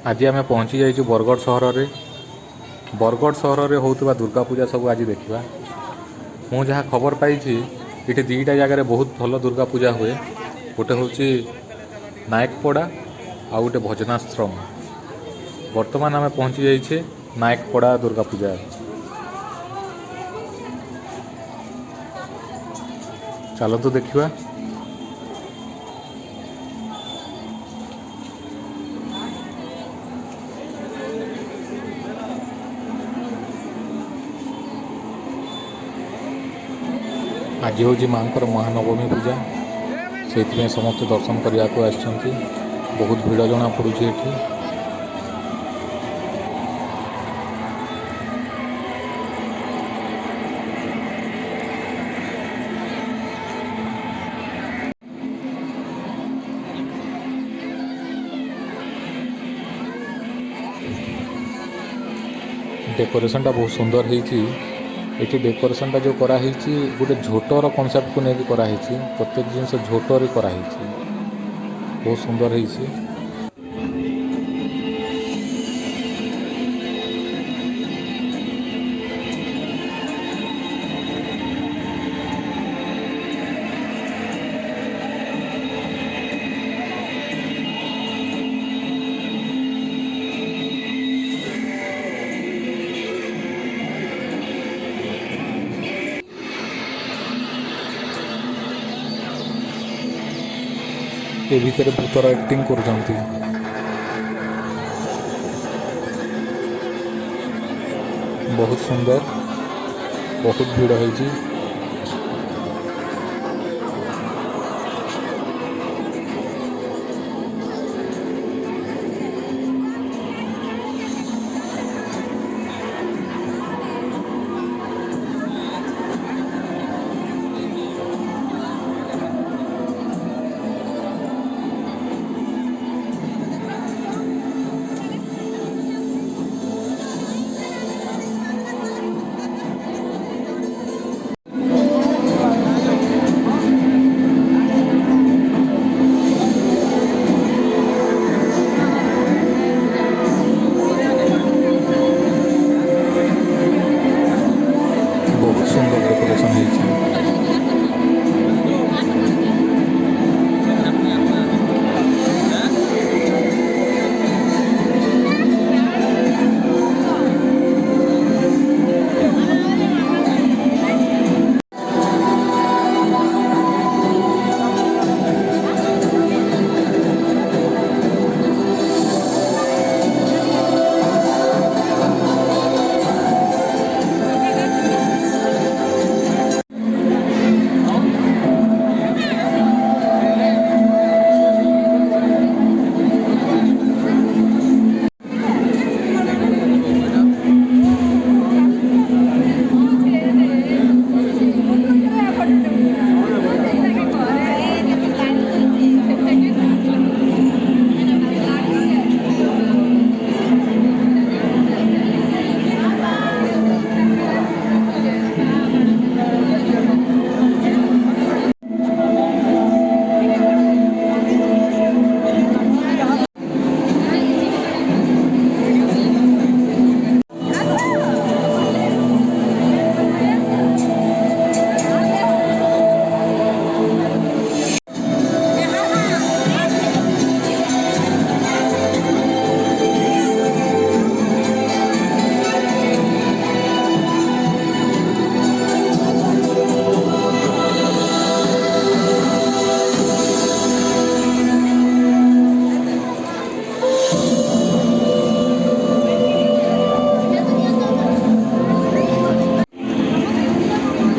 आज आम पहुँची जाइए बरगढ़ सहर में। बरगढ़ सहर में होता दुर्गा पूजा सब आज देखा। मु जहाँ खबर पाई ये दुईटा जगार बहुत भल दुर्गा पूजा हुए। गोटे हूँ नायकपड़ा आ गोटे भजनाश्रम। वर्तमान आम पहुँची जाइए नायकपड़ा दुर्गा पूजा। चलतु देखा। आज हूँ माँ महानवमी पूजा से समस्त दर्शन करने को आसछन्ति। बहुत भीड़ जना पड़ुଛି एठी। डेकोरेशन टा बहुत सुंदर है। ये डेकोरेशन टा जो कराई गोटे झोटर कनसेप्ट को लेकिन कराई। प्रत्येक जिनस झोटर कराई बहुत सुंदर है। ये भीतर भूतर एक्टिंग कर बहुत सुंदर। बहुत भीड़ है। बहुत सुंदर डेकोरेशन है।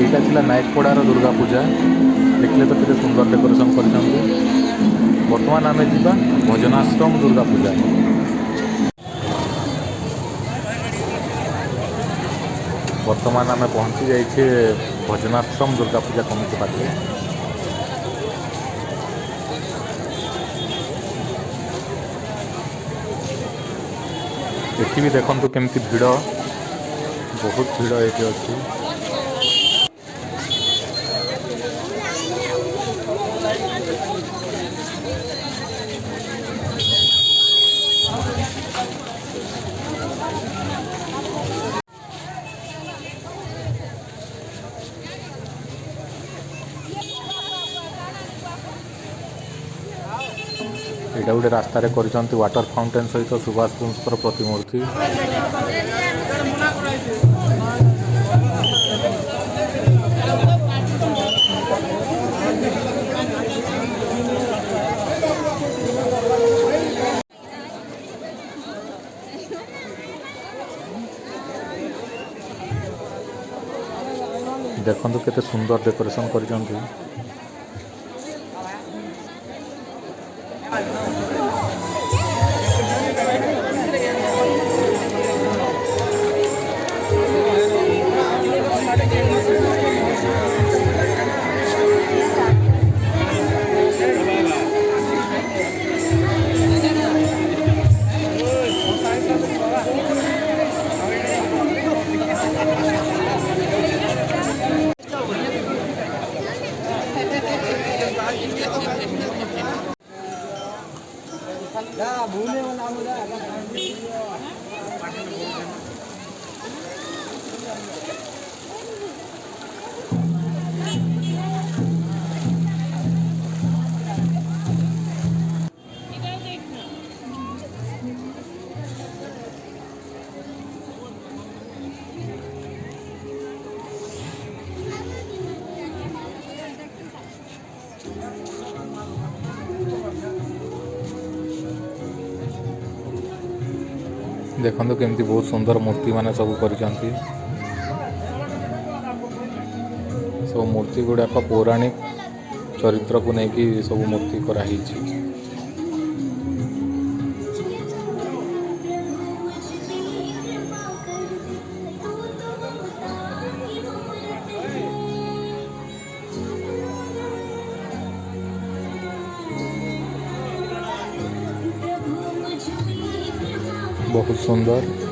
यहाँ थी नायकपड़ार दुर्गा पूजा। देखले तो कितने सुंदर डेकोरेशन कर। बर्तमान आम जा भजनाश्रम दुर्गा पूजा। बर्तमान आम पहुँची जाइए भजनाश्रम दुर्गा पूजा कमिटी पाखे। एटी भी देखु केमती भीड़। बहुत भीड़ ये अच्छी। ଏଇଟା ଗୋଟେ ରାସ୍ତାରେ କରିଛନ୍ତି ୱାଟର ଫାଉଣ୍ଟେନ୍ ସହିତ ସୁଭାଷ ବୋଷଙ୍କର ପ୍ରତିମୂର୍ତ୍ତି। ଦେଖନ୍ତୁ କେତେ ସୁନ୍ଦର ଡେକୋରେସନ୍ କରିଛନ୍ତି। ଦେଖନ୍ତୁ କେମିତି ବହୁତ ସୁନ୍ଦର ମୂର୍ତ୍ତି ମାନେ ସବୁ କରିଛନ୍ତି। ସବୁ ମୂର୍ତ୍ତି ଗୁଡ଼ାକ ପୌରାଣିକ ଚରିତ୍ରକୁ ନେଇକି ସବୁ ମୂର୍ତ୍ତି କରାହେଇଛି। ବହୁତ ସୁନ୍ଦର।